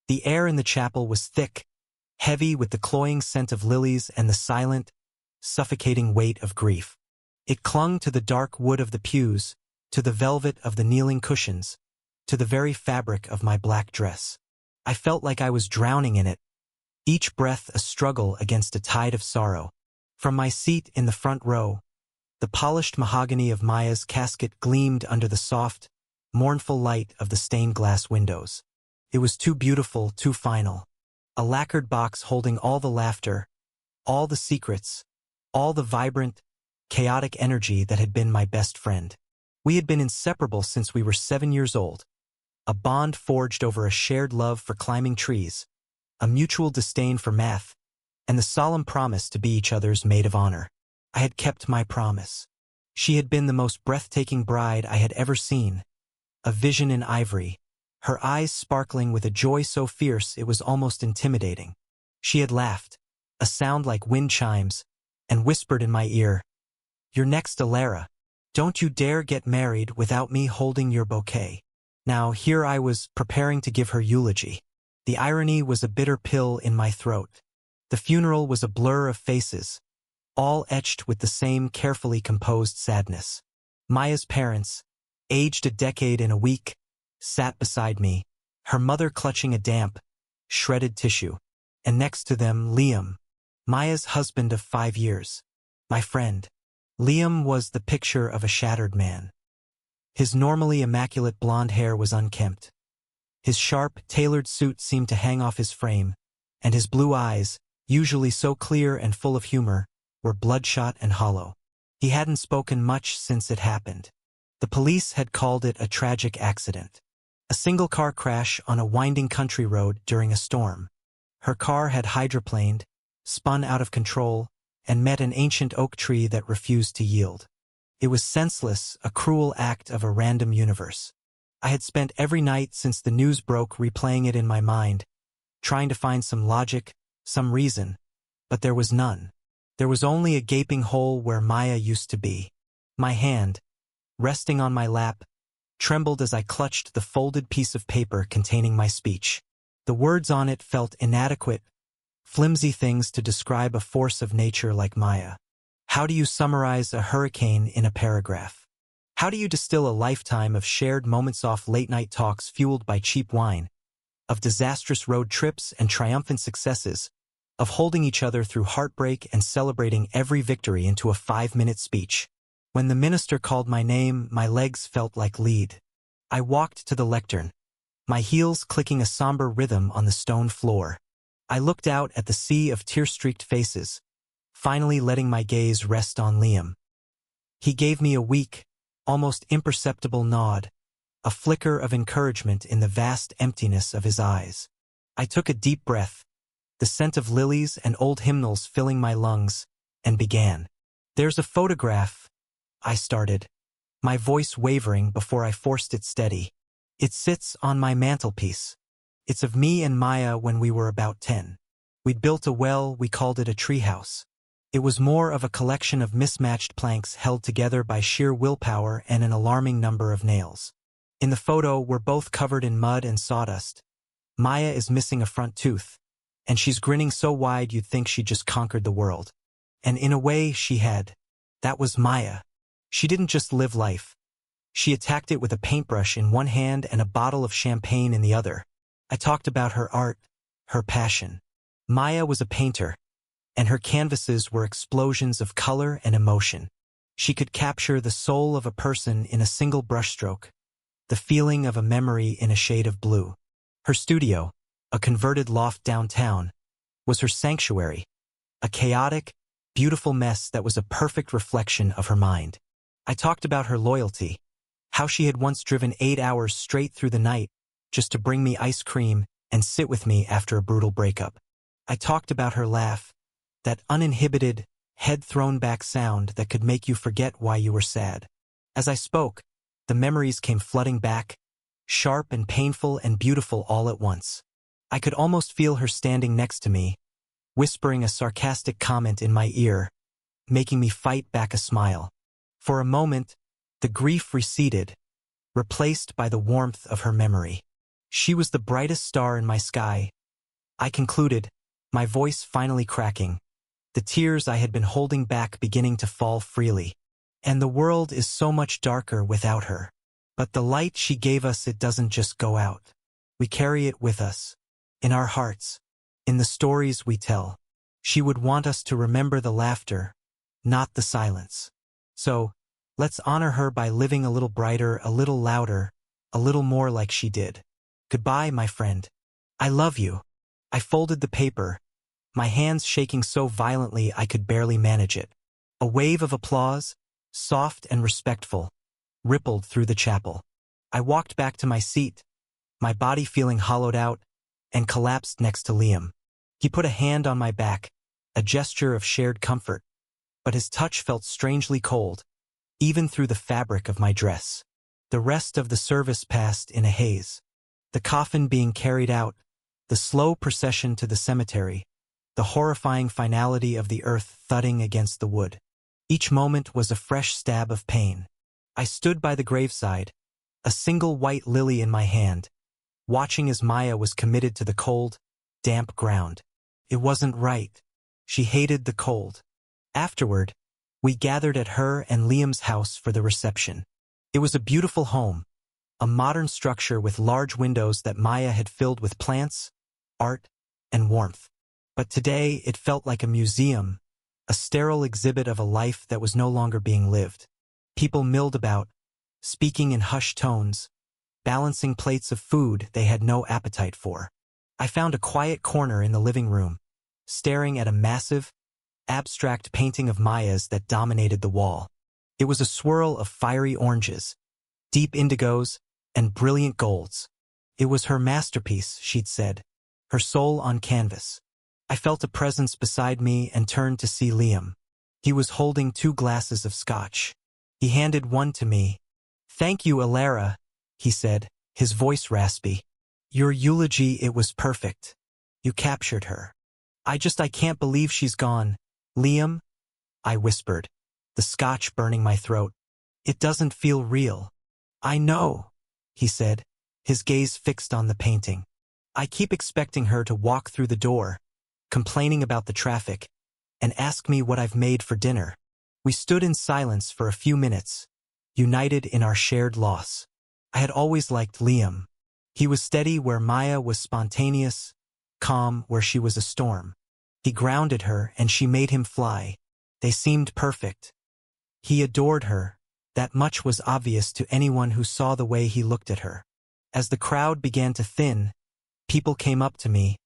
The air in the chapel was thick, heavy with the cloying scent of lilies and the silent, suffocating weight of grief. It clung to the dark wood of the pews, to the velvet of the kneeling cushions, to the very fabric of my black dress. I felt like I was drowning in it, each breath a struggle against a tide of sorrow. From my seat in the front row, the polished mahogany of Maya's casket gleamed under the soft, mournful light of the stained glass windows. It was too beautiful, too final. A lacquered box holding all the laughter, all the secrets, all the vibrant, chaotic energy that had been my best friend. We had been inseparable since we were 7 years old. A bond forged over a shared love for climbing trees, a mutual disdain for math, and the solemn promise to be each other's maid of honor. I had kept my promise. She had been the most breathtaking bride I had ever seen, a vision in ivory, her eyes sparkling with a joy so fierce it was almost intimidating. She had laughed, a sound like wind chimes, and whispered in my ear, "You're next, Alara. Don't you dare get married without me holding your bouquet." Now here I was preparing to give her eulogy. The irony was a bitter pill in my throat. The funeral was a blur of faces, all etched with the same carefully composed sadness. Maya's parents, aged a decade in a week, sat beside me, her mother clutching a damp, shredded tissue, and next to them Liam, Maya's husband of 5 years, my friend. Liam was the picture of a shattered man. His normally immaculate blonde hair was unkempt. His sharp, tailored suit seemed to hang off his frame, and his blue eyes, usually so clear and full of humor, were bloodshot and hollow. He hadn't spoken much since it happened. The police had called it a tragic accident. A single-car crash on a winding country road during a storm. Her car had hydroplaned, spun out of control, and met an ancient oak tree that refused to yield. It was senseless, a cruel act of a random universe. I had spent every night since the news broke replaying it in my mind, trying to find some logic, some reason, but there was none. There was only a gaping hole where Maya used to be. My hand, resting on my lap, trembled as I clutched the folded piece of paper containing my speech. The words on it felt inadequate, flimsy things to describe a force of nature like Maya. How do you summarize a hurricane in a paragraph? How do you distill a lifetime of shared moments off late-night talks fueled by cheap wine, of disastrous road trips and triumphant successes, of holding each other through heartbreak and celebrating every victory into a 5-minute speech? When the minister called my name, my legs felt like lead. I walked to the lectern, my heels clicking a somber rhythm on the stone floor. I looked out at the sea of tear-streaked faces, finally letting my gaze rest on Liam. He gave me a weak, almost imperceptible nod, a flicker of encouragement in the vast emptiness of his eyes. I took a deep breath, the scent of lilies and old hymnals filling my lungs, and began. "There's a photograph," I started, my voice wavering before I forced it steady. "It sits on my mantelpiece. It's of me and Maya when we were about 10. We'd built a well, we called it a treehouse. It was more of a collection of mismatched planks held together by sheer willpower and an alarming number of nails. In the photo, we're both covered in mud and sawdust. Maya is missing a front tooth, and she's grinning so wide you'd think she'd just conquered the world. And in a way, she had. That was Maya. She didn't just live life. She attacked it with a paintbrush in one hand and a bottle of champagne in the other. I talked about her art, her passion. Maya was a painter, and her canvases were explosions of color and emotion. She could capture the soul of a person in a single brushstroke, the feeling of a memory in a shade of blue. Her studio, a converted loft downtown, was her sanctuary, a chaotic, beautiful mess that was a perfect reflection of her mind. I talked about her loyalty, how she had once driven 8 hours straight through the night just to bring me ice cream and sit with me after a brutal breakup. I talked about her laugh, that uninhibited, head-thrown-back sound that could make you forget why you were sad. As I spoke, the memories came flooding back, sharp and painful and beautiful all at once. I could almost feel her standing next to me, whispering a sarcastic comment in my ear, making me fight back a smile. For a moment, the grief receded, replaced by the warmth of her memory. She was the brightest star in my sky, I concluded, my voice finally cracking, the tears I had been holding back beginning to fall freely. And the world is so much darker without her. But the light she gave us, it doesn't just go out. We carry it with us, in our hearts, in the stories we tell. She would want us to remember the laughter, not the silence. So, let's honor her by living a little brighter, a little louder, a little more like she did. Goodbye, my friend. I love you. I folded the paper, my hands shaking so violently I could barely manage it. A wave of applause, soft and respectful, rippled through the chapel. I walked back to my seat, my body feeling hollowed out, and collapsed next to Liam. He put a hand on my back, a gesture of shared comfort, but his touch felt strangely cold, even through the fabric of my dress. The rest of the service passed in a haze. The coffin being carried out, the slow procession to the cemetery, the horrifying finality of the earth thudding against the wood. Each moment was a fresh stab of pain. I stood by the graveside, a single white lily in my hand, watching as Maya was committed to the cold, damp ground. It wasn't right. She hated the cold. Afterward, we gathered at her and Liam's house for the reception. It was a beautiful home, a modern structure with large windows that Maya had filled with plants, art, and warmth. But today it felt like a museum, a sterile exhibit of a life that was no longer being lived. People milled about, speaking in hushed tones, balancing plates of food they had no appetite for. I found a quiet corner in the living room, staring at a massive, abstract painting of Maya's that dominated the wall. It was a swirl of fiery oranges, deep indigos, and brilliant golds. It was her masterpiece, she'd said, her soul on canvas. I felt a presence beside me and turned to see Liam. He was holding 2 glasses of scotch. He handed one to me. "Thank you, Alara," he said, his voice raspy. "Your eulogy, it was perfect. You captured her. I can't believe she's gone. Liam," I whispered, the scotch burning my throat. "It doesn't feel real." "I know," he said, his gaze fixed on the painting. "I keep expecting her to walk through the door, complaining about the traffic, and ask me what I've made for dinner." We stood in silence for a few minutes, united in our shared loss. I had always liked Liam. He was steady where Maya was spontaneous, calm where she was a storm. He grounded her and she made him fly. They seemed perfect. He adored her. That much was obvious to anyone who saw the way he looked at her. As the crowd began to thin, people came up to me,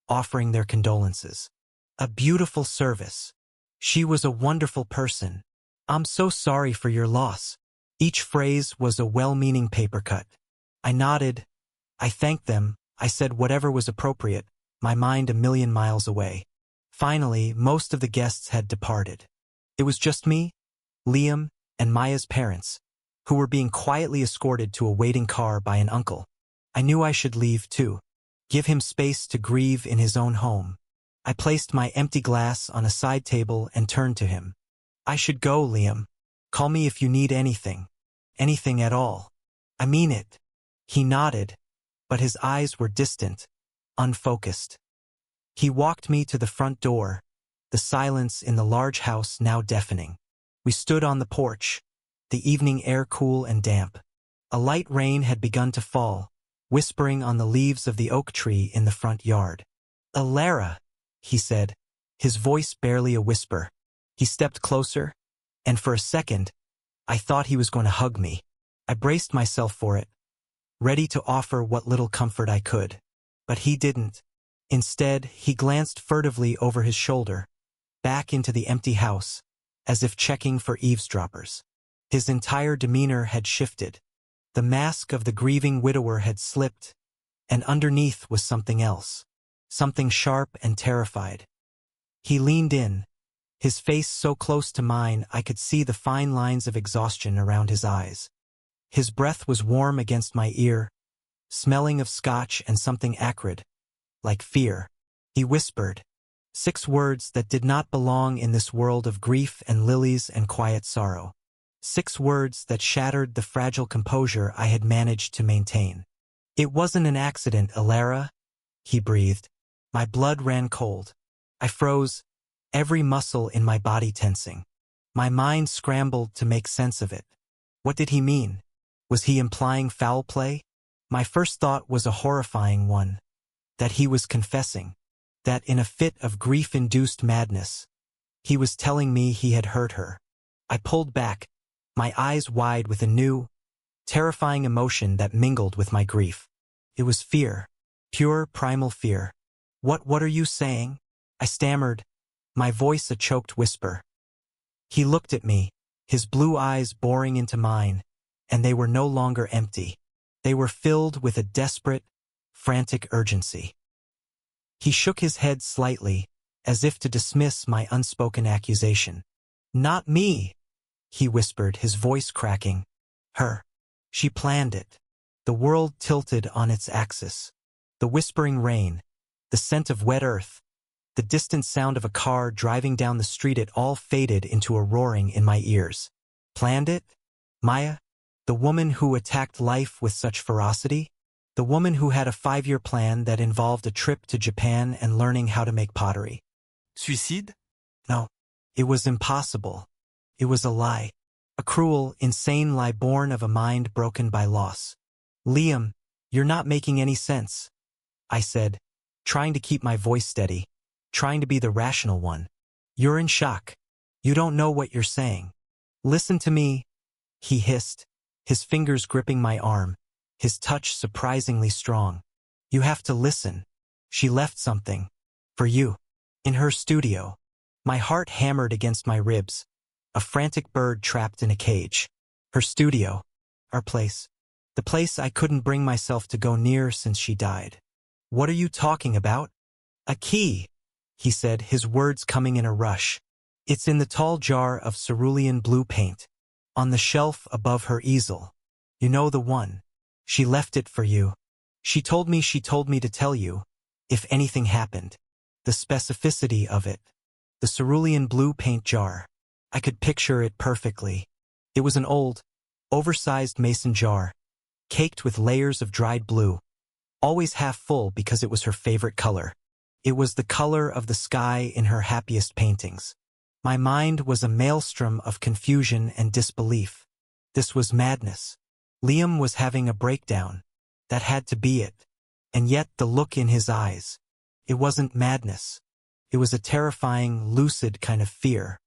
offering their condolences. "A beautiful service. She was a wonderful person. I'm so sorry for your loss." Each phrase was a well-meaning paper cut. I nodded. I thanked them. I said whatever was appropriate, my mind a million miles away. Finally, most of the guests had departed. It was just me, Liam, and Maya's parents, who were being quietly escorted to a waiting car by an uncle. I knew I should leave too, give him space to grieve in his own home. I placed my empty glass on a side table and turned to him. "I should go, Liam. Call me if you need anything. Anything at all. I mean it." He nodded, but his eyes were distant, unfocused. He walked me to the front door, the silence in the large house now deafening. We stood on the porch, the evening air cool and damp. A light rain had begun to fall, whispering on the leaves of the oak tree in the front yard. "Alara," he said, his voice barely a whisper. He stepped closer, and for a second, I thought he was going to hug me. I braced myself for it, ready to offer what little comfort I could. But he didn't. Instead, he glanced furtively over his shoulder, back into the empty house, as if checking for eavesdroppers. His entire demeanor had shifted. The mask of the grieving widower had slipped, and underneath was something else, something sharp and terrified. He leaned in, his face so close to mine I could see the fine lines of exhaustion around his eyes. His breath was warm against my ear, smelling of scotch and something acrid, like fear. He whispered, 6 words that did not belong in this world of grief and lilies and quiet sorrow. 6 words that shattered the fragile composure I had managed to maintain. It wasn't an accident, Alara, he breathed. My blood ran cold. I froze, every muscle in my body tensing. My mind scrambled to make sense of it. What did he mean? Was he implying foul play? My first thought was a horrifying one. That he was confessing. That in a fit of grief-induced madness, he was telling me he had hurt her. I pulled back, my eyes wide with a new, terrifying emotion that mingled with my grief. It was fear. Pure, primal fear. What are you saying? I stammered, my voice a choked whisper. He looked at me, his blue eyes boring into mine, and they were no longer empty. They were filled with a desperate, frantic urgency. He shook his head slightly, as if to dismiss my unspoken accusation. Not me, he whispered, his voice cracking. Her. She planned it. The world tilted on its axis. The whispering rain, the scent of wet earth, the distant sound of a car driving down the street, it all faded into a roaring in my ears. Planned it? Maya? The woman who attacked life with such ferocity? The woman who had a 5-year plan that involved a trip to Japan and learning how to make pottery. Suicide? No, it was impossible. It was a lie. A cruel, insane lie born of a mind broken by loss. Liam, you're not making any sense, I said, trying to keep my voice steady, trying to be the rational one. You're in shock. You don't know what you're saying. Listen to me, he hissed, his fingers gripping my arm, his touch surprisingly strong. You have to listen. She left something. For you. In her studio. My heart hammered against my ribs. A frantic bird trapped in a cage. Her studio. Our place. The place I couldn't bring myself to go near since she died. What are you talking about? A key, he said, his words coming in a rush. It's in the tall jar of cerulean blue paint. On the shelf above her easel. You know the one. She left it for you. She told me to tell you, if anything happened. The specificity of it. The cerulean blue paint jar. I could picture it perfectly. It was an old, oversized mason jar, caked with layers of dried blue, always half full because it was her favorite color. It was the color of the sky in her happiest paintings. My mind was a maelstrom of confusion and disbelief. This was madness. Liam was having a breakdown. That had to be it. And yet the look in his eyes. It wasn't madness. It was a terrifying, lucid kind of fear.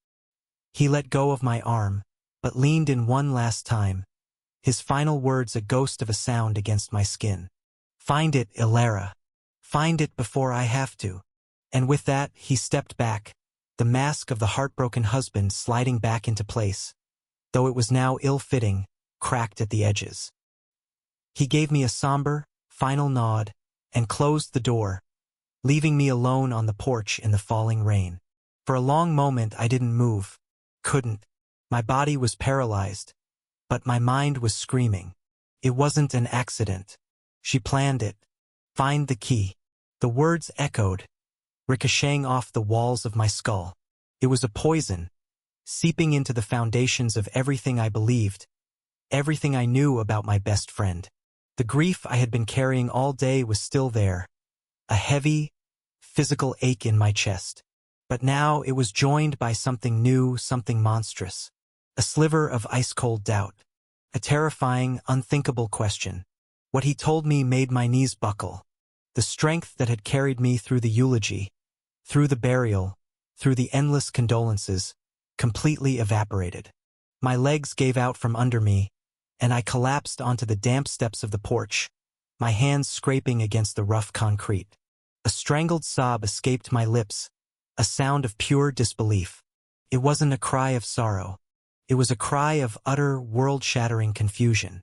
He let go of my arm, but leaned in one last time. His final words a ghost of a sound against my skin. Find it, Alara. Find it before I have to. And with that, he stepped back, the mask of the heartbroken husband sliding back into place, though it was now ill-fitting, cracked at the edges. He gave me a somber, final nod, and closed the door, leaving me alone on the porch in the falling rain. For a long moment I didn't move, couldn't. My body was paralyzed, but my mind was screaming. It wasn't an accident. She planned it. Find the key. The words echoed, ricocheting off the walls of my skull. It was a poison, seeping into the foundations of everything I believed, everything I knew about my best friend. The grief I had been carrying all day was still there, a heavy, physical ache in my chest. But now it was joined by something new, something monstrous. A sliver of ice-cold doubt. A terrifying, unthinkable question. What he told me made my knees buckle. The strength that had carried me through the eulogy, through the burial, through the endless condolences, completely evaporated. My legs gave out from under me, and I collapsed onto the damp steps of the porch, my hands scraping against the rough concrete. A strangled sob escaped my lips, a sound of pure disbelief. It wasn't a cry of sorrow. It was a cry of utter, world-shattering confusion.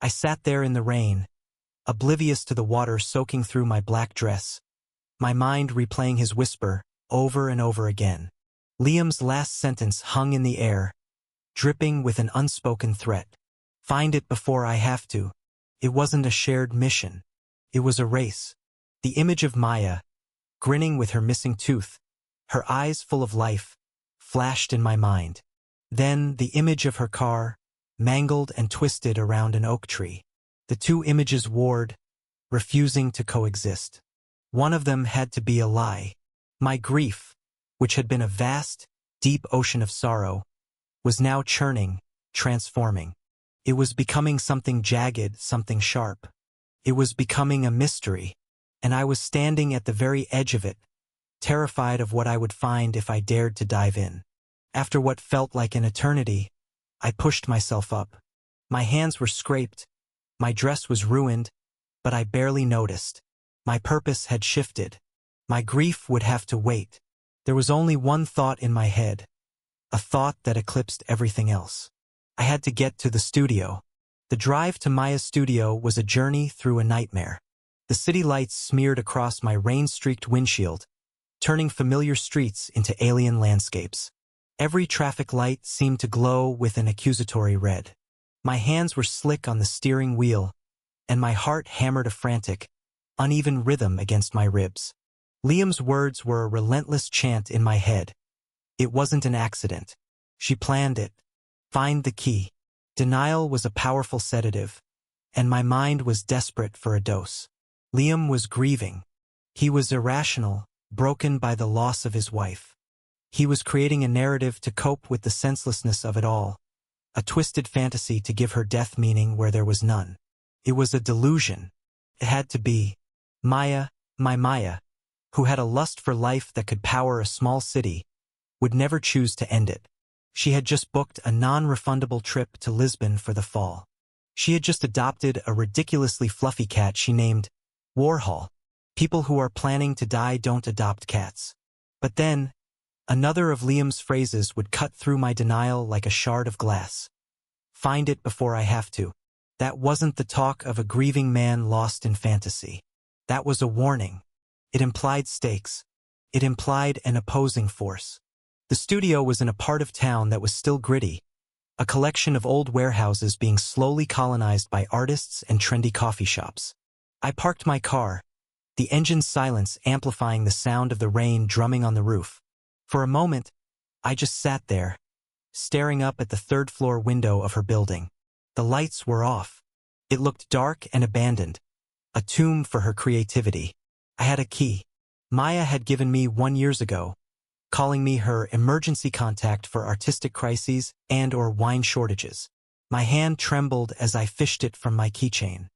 I sat there in the rain, oblivious to the water soaking through my black dress, my mind replaying his whisper over and over again. Liam's last sentence hung in the air, dripping with an unspoken threat. Find it before I have to. It wasn't a shared mission. It was a race. The image of Maya, grinning with her missing tooth, her eyes full of life, flashed in my mind. Then the image of her car, mangled and twisted around an oak tree. The two images warred, refusing to coexist. One of them had to be a lie. My grief, which had been a vast, deep ocean of sorrow, was now churning, transforming. It was becoming something jagged, something sharp. It was becoming a mystery, and I was standing at the very edge of it, terrified of what I would find if I dared to dive in. After what felt like an eternity, I pushed myself up. My hands were scraped, my dress was ruined, but I barely noticed. My purpose had shifted. My grief would have to wait. There was only one thought in my head, a thought that eclipsed everything else. I had to get to the studio. The drive to Maya's studio was a journey through a nightmare. The city lights smeared across my rain-streaked windshield, turning familiar streets into alien landscapes. Every traffic light seemed to glow with an accusatory red. My hands were slick on the steering wheel, and my heart hammered a frantic, uneven rhythm against my ribs. Liam's words were a relentless chant in my head. It wasn't an accident. She planned it. Find the key. Denial was a powerful sedative, and my mind was desperate for a dose. Liam was grieving. He was irrational, broken by the loss of his wife. He was creating a narrative to cope with the senselessness of it all, a twisted fantasy to give her death meaning where there was none. It was a delusion. It had to be. Maya, my Maya, who had a lust for life that could power a small city, would never choose to end it. She had just booked a non-refundable trip to Lisbon for the fall. She had just adopted a ridiculously fluffy cat she named Warhol. People who are planning to die don't adopt cats. But then, another of Liam's phrases would cut through my denial like a shard of glass. Find it before I have to. That wasn't the talk of a grieving man lost in fantasy. That was a warning. It implied stakes. It implied an opposing force. The studio was in a part of town that was still gritty, a collection of old warehouses being slowly colonized by artists and trendy coffee shops. I parked my car, the engine's silence amplifying the sound of the rain drumming on the roof. For a moment, I just sat there, staring up at the third-floor window of her building. The lights were off. It looked dark and abandoned, a tomb for her creativity. I had a key. Maya had given me 1 year ago, calling me her emergency contact for artistic crises and/or wine shortages. My hand trembled as I fished it from my keychain.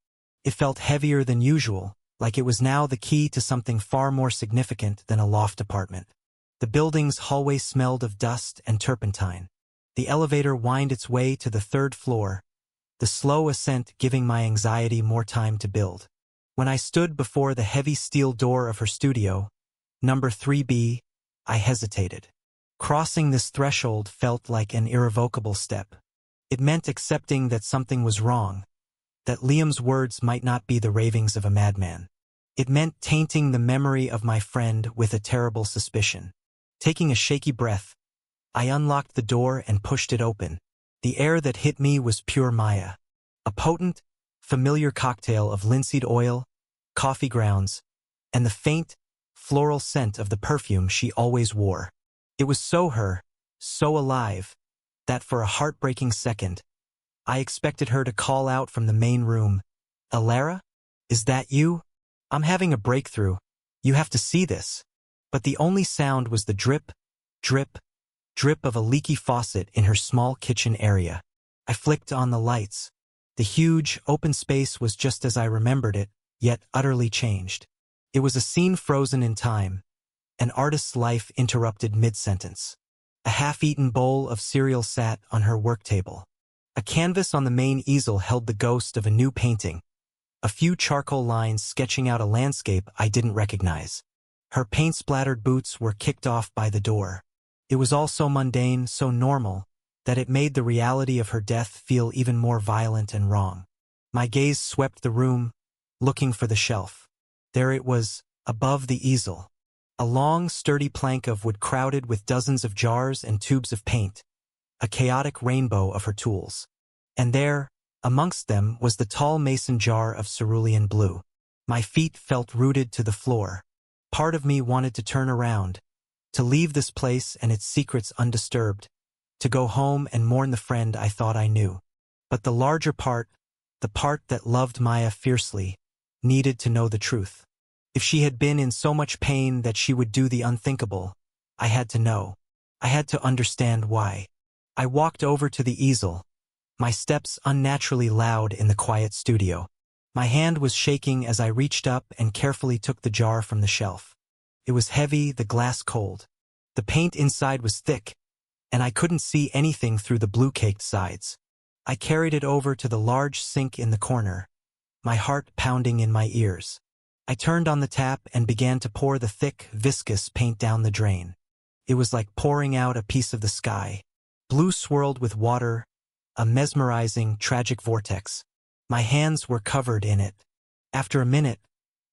It felt heavier than usual, like it was now the key to something far more significant than a loft apartment. The building's hallway smelled of dust and turpentine. The elevator whined its way to the third floor, the slow ascent giving my anxiety more time to build. When I stood before the heavy steel door of her studio, number 3B, I hesitated. Crossing this threshold felt like an irrevocable step. It meant accepting that something was wrong, that Liam's words might not be the ravings of a madman. It meant tainting the memory of my friend with a terrible suspicion. Taking a shaky breath, I unlocked the door and pushed it open. The air that hit me was pure Maya, a potent, familiar cocktail of linseed oil, coffee grounds, and the faint, floral scent of the perfume she always wore. It was so her, so alive, that for a heartbreaking second, I expected her to call out from the main room, "Alara? Is that you? I'm having a breakthrough. You have to see this." But the only sound was the drip, drip, drip of a leaky faucet in her small kitchen area. I flicked on the lights. The huge, open space was just as I remembered it, yet utterly changed. It was a scene frozen in time, an artist's life interrupted mid-sentence. A half-eaten bowl of cereal sat on her work table. A canvas on the main easel held the ghost of a new painting, a few charcoal lines sketching out a landscape I didn't recognize. Her paint-splattered boots were kicked off by the door. It was all so mundane, so normal, that it made the reality of her death feel even more violent and wrong. My gaze swept the room, looking for the shelf. There it was, above the easel. A long, sturdy plank of wood crowded with dozens of jars and tubes of paint, a chaotic rainbow of her tools. And there, amongst them, was the tall mason jar of cerulean blue. My feet felt rooted to the floor. Part of me wanted to turn around, to leave this place and its secrets undisturbed, to go home and mourn the friend I thought I knew. But the larger part, the part that loved Maya fiercely, needed to know the truth. If she had been in so much pain that she would do the unthinkable, I had to know. I had to understand why. I walked over to the easel, my steps unnaturally loud in the quiet studio. My hand was shaking as I reached up and carefully took the jar from the shelf. It was heavy, the glass cold. The paint inside was thick, and I couldn't see anything through the blue-caked sides. I carried it over to the large sink in the corner, my heart pounding in my ears. I turned on the tap and began to pour the thick, viscous paint down the drain. It was like pouring out a piece of the sky. Blue swirled with water, a mesmerizing, tragic vortex. My hands were covered in it. After a minute,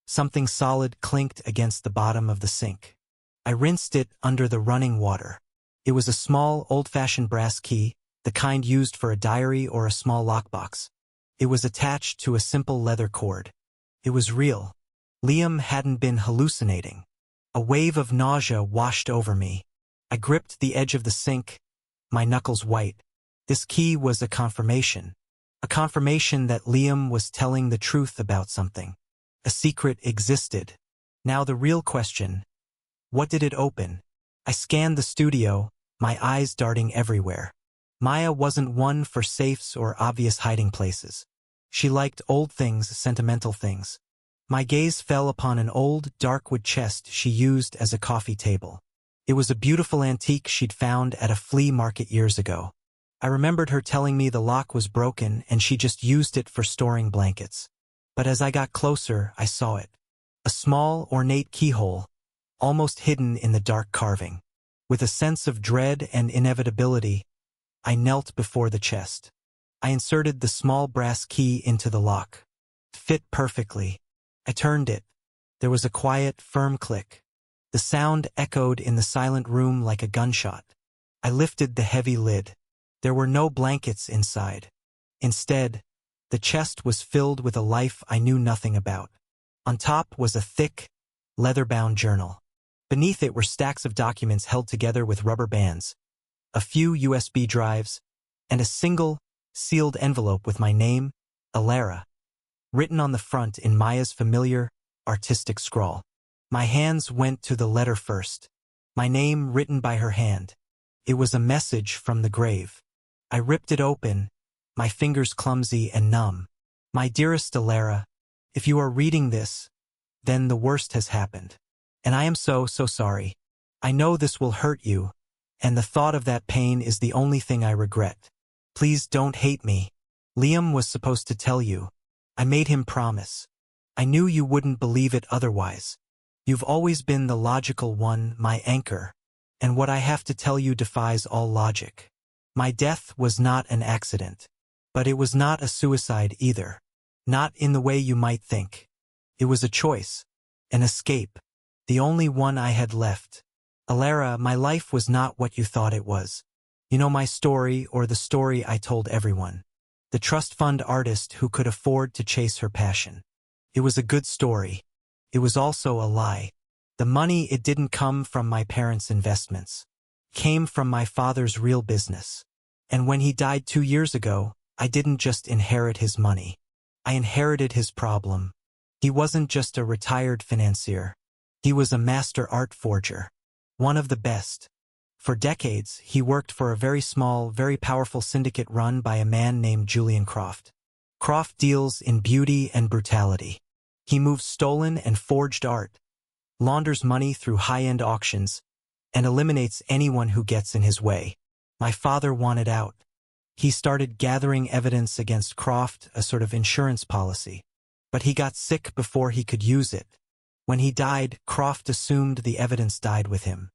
something solid clinked against the bottom of the sink. I rinsed it under the running water. It was a small, old-fashioned brass key, the kind used for a diary or a small lockbox. It was attached to a simple leather cord. It was real. Liam hadn't been hallucinating. A wave of nausea washed over me. I gripped the edge of the sink, my knuckles white. This key was a confirmation. A confirmation that Liam was telling the truth about something. A secret existed. Now the real question. What did it open? I scanned the studio, my eyes darting everywhere. Maya wasn't one for safes or obvious hiding places. She liked old things, sentimental things. My gaze fell upon an old, dark-wood chest she used as a coffee table. It was a beautiful antique she'd found at a flea market years ago. I remembered her telling me the lock was broken and she just used it for storing blankets. But as I got closer, I saw it. A small, ornate keyhole, almost hidden in the dark carving. With a sense of dread and inevitability, I knelt before the chest. I inserted the small brass key into the lock. It fit perfectly. I turned it. There was a quiet, firm click. The sound echoed in the silent room like a gunshot. I lifted the heavy lid. There were no blankets inside. Instead, the chest was filled with a life I knew nothing about. On top was a thick, leather-bound journal. Beneath it were stacks of documents held together with rubber bands, a few USB drives, and a single, sealed envelope with my name, Alara, written on the front in Maya's familiar, artistic scrawl. My hands went to the letter first. My name written by her hand. It was a message from the grave. I ripped it open, my fingers clumsy and numb. My dearest Alara, if you are reading this, then the worst has happened. And I am so sorry. I know this will hurt you, and the thought of that pain is the only thing I regret. Please don't hate me. Liam was supposed to tell you. I made him promise. I knew you wouldn't believe it otherwise. You've always been the logical one, my anchor, and what I have to tell you defies all logic. My death was not an accident, but it was not a suicide either. Not in the way you might think. It was a choice, an escape, the only one I had left. Alara, my life was not what you thought it was. You know my story, or the story I told everyone. The trust fund artist who could afford to chase her passion. It was a good story. It was also a lie. The money, it didn't come from my parents' investments. It came from my father's real business. And when he died 2 years ago, I didn't just inherit his money. I inherited his problem. He wasn't just a retired financier. He was a master art forger. One of the best. For decades, he worked for a very small, very powerful syndicate run by a man named Julian Croft. Croft deals in beauty and brutality. He moves stolen and forged art, launders money through high-end auctions, and eliminates anyone who gets in his way. My father wanted out. He started gathering evidence against Croft, a sort of insurance policy. But he got sick before he could use it. When he died, Croft assumed the evidence died with him.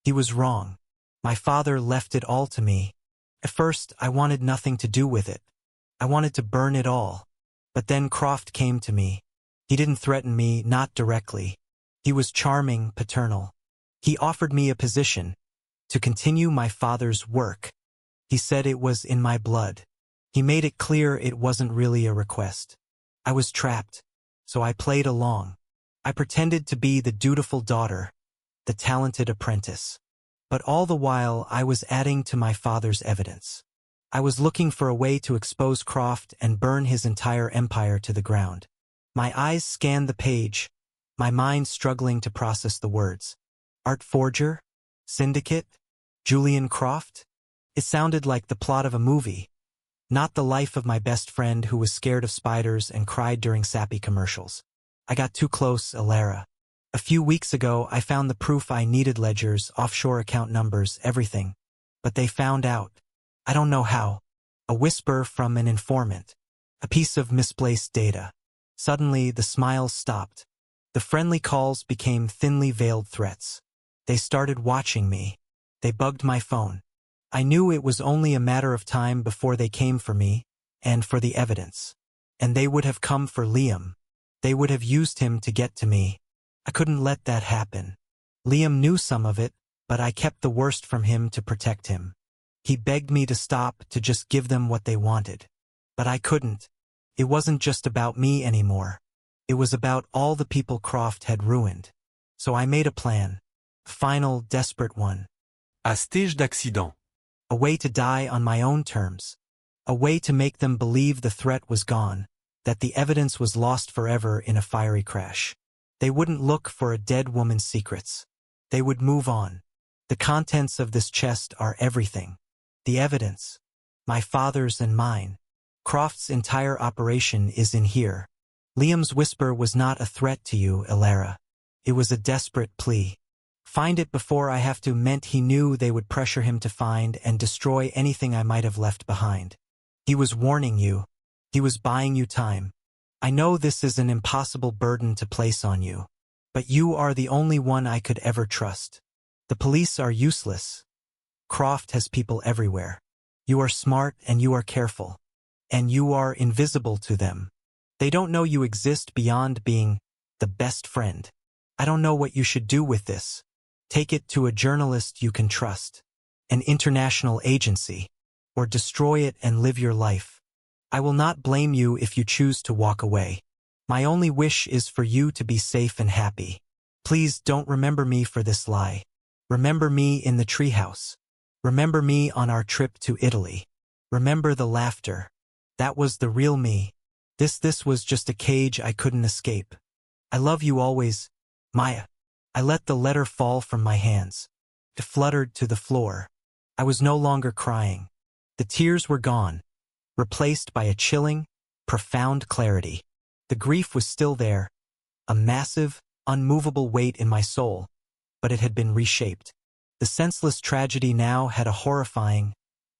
He was wrong. My father left it all to me. At first, I wanted nothing to do with it. I wanted to burn it all. But then Croft came to me. He didn't threaten me, not directly. He was charming, paternal. He offered me a position to continue my father's work. He said it was in my blood. He made it clear it wasn't really a request. I was trapped, so I played along. I pretended to be the dutiful daughter, the talented apprentice. But all the while, I was adding to my father's evidence. I was looking for a way to expose Croft and burn his entire empire to the ground. My eyes scanned the page, my mind struggling to process the words. Art forger? Syndicate? Julian Croft? It sounded like the plot of a movie, not the life of my best friend who was scared of spiders and cried during sappy commercials. I got too close, Alara. A few weeks ago, I found the proof I needed: ledgers, offshore account numbers, everything. But they found out. I don't know how. A whisper from an informant. A piece of misplaced data. Suddenly, the smiles stopped. The friendly calls became thinly veiled threats. They started watching me. They bugged my phone. I knew it was only a matter of time before they came for me, and for the evidence. And they would have come for Liam. They would have used him to get to me. I couldn't let that happen. Liam knew some of it, but I kept the worst from him to protect him. He begged me to stop, to just give them what they wanted. But I couldn't. It wasn't just about me anymore. It was about all the people Croft had ruined. So I made a plan. A final, desperate one. À stage d'accident. A way to die on my own terms. A way to make them believe the threat was gone, that the evidence was lost forever in a fiery crash. They wouldn't look for a dead woman's secrets. They would move on. The contents of this chest are everything. The evidence. My father's and mine. Croft's entire operation is in here. Liam's whisper was not a threat to you, Alara. It was a desperate plea. Find it before I have to. Meant he knew they would pressure him to find and destroy anything I might have left behind. He was warning you. He was buying you time. I know this is an impossible burden to place on you. But you are the only one I could ever trust. The police are useless. Croft has people everywhere. You are smart and you are careful. And you are invisible to them. They don't know you exist beyond being the best friend. I don't know what you should do with this. Take it to a journalist you can trust, an international agency, or destroy it and live your life. I will not blame you if you choose to walk away. My only wish is for you to be safe and happy. Please don't remember me for this lie. Remember me in the treehouse. Remember me on our trip to Italy. Remember the laughter. That was the real me. This was just a cage I couldn't escape. I love you always, Maya. I let the letter fall from my hands. It fluttered to the floor. I was no longer crying. The tears were gone, replaced by a chilling, profound clarity. The grief was still there, a massive, unmovable weight in my soul, but it had been reshaped. The senseless tragedy now had a horrifying,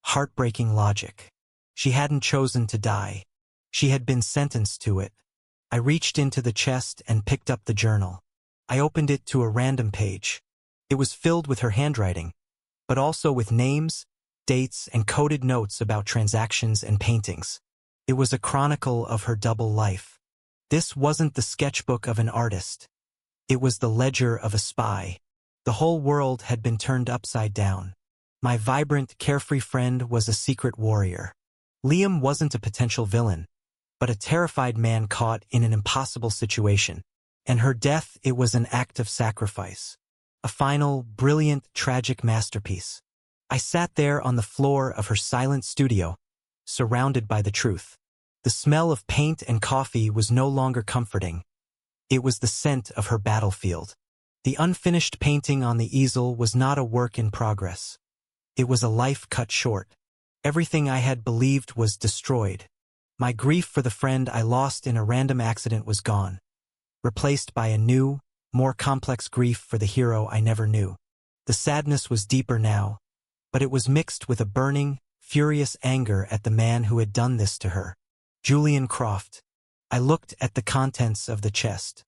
heartbreaking logic. She hadn't chosen to die. She had been sentenced to it. I reached into the chest and picked up the journal. I opened it to a random page. It was filled with her handwriting, but also with names, dates, and coded notes about transactions and paintings. It was a chronicle of her double life. This wasn't the sketchbook of an artist. It was the ledger of a spy. The whole world had been turned upside down. My vibrant, carefree friend was a secret warrior. Liam wasn't a potential villain, but a terrified man caught in an impossible situation. And her death, it was an act of sacrifice. A final, brilliant, tragic masterpiece. I sat there on the floor of her silent studio, surrounded by the truth. The smell of paint and coffee was no longer comforting. It was the scent of her battlefield. The unfinished painting on the easel was not a work in progress. It was a life cut short. Everything I had believed was destroyed. My grief for the friend I lost in a random accident was gone, replaced by a new, more complex grief for the hero I never knew. The sadness was deeper now, but it was mixed with a burning, furious anger at the man who had done this to her. Julian Croft. I looked at the contents of the chest.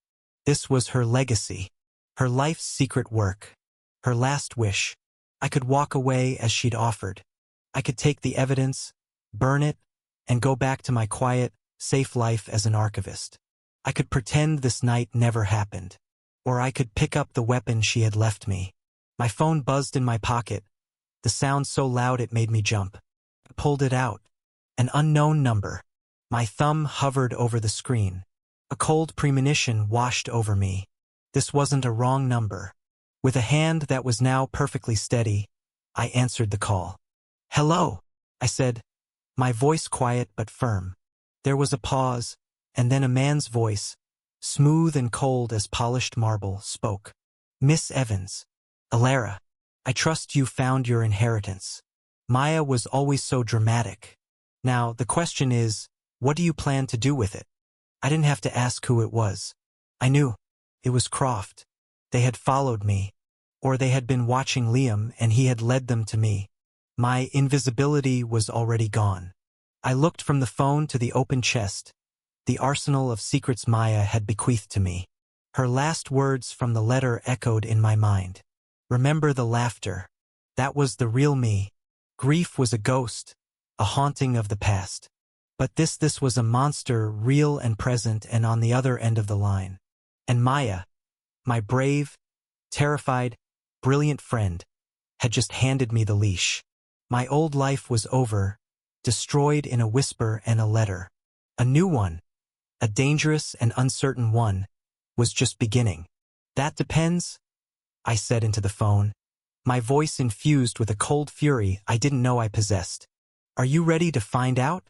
This was her legacy, her life's secret work, her last wish. I could walk away as she'd offered. I could take the evidence, burn it, and go back to my quiet, safe life as an archivist. I could pretend this night never happened. Or I could pick up the weapon she had left me. My phone buzzed in my pocket, the sound so loud it made me jump. I pulled it out. An unknown number. My thumb hovered over the screen. A cold premonition washed over me. This wasn't a wrong number. With a hand that was now perfectly steady, I answered the call. "Hello," I said, my voice quiet but firm. There was a pause, And then a man's voice, smooth and cold as polished marble, spoke. Miss Evans. Alara. I trust you found your inheritance. Maya was always so dramatic. Now, the question is, what do you plan to do with it? I didn't have to ask who it was. I knew. It was Croft. They had followed me. Or they had been watching Liam and he had led them to me. My invisibility was already gone. I looked from the phone to the open chest, the arsenal of secrets Maya had bequeathed to me. Her last words from the letter echoed in my mind. Remember the laughter. That was the real me. Grief was a ghost, a haunting of the past. But this was a monster, real and present and on the other end of the line. And Maya, my brave, terrified, brilliant friend, had just handed me the leash. My old life was over, destroyed in a whisper and a letter. A new one, a dangerous and uncertain one, was just beginning. That depends, I said into the phone, my voice infused with a cold fury I didn't know I possessed. Are you ready to find out?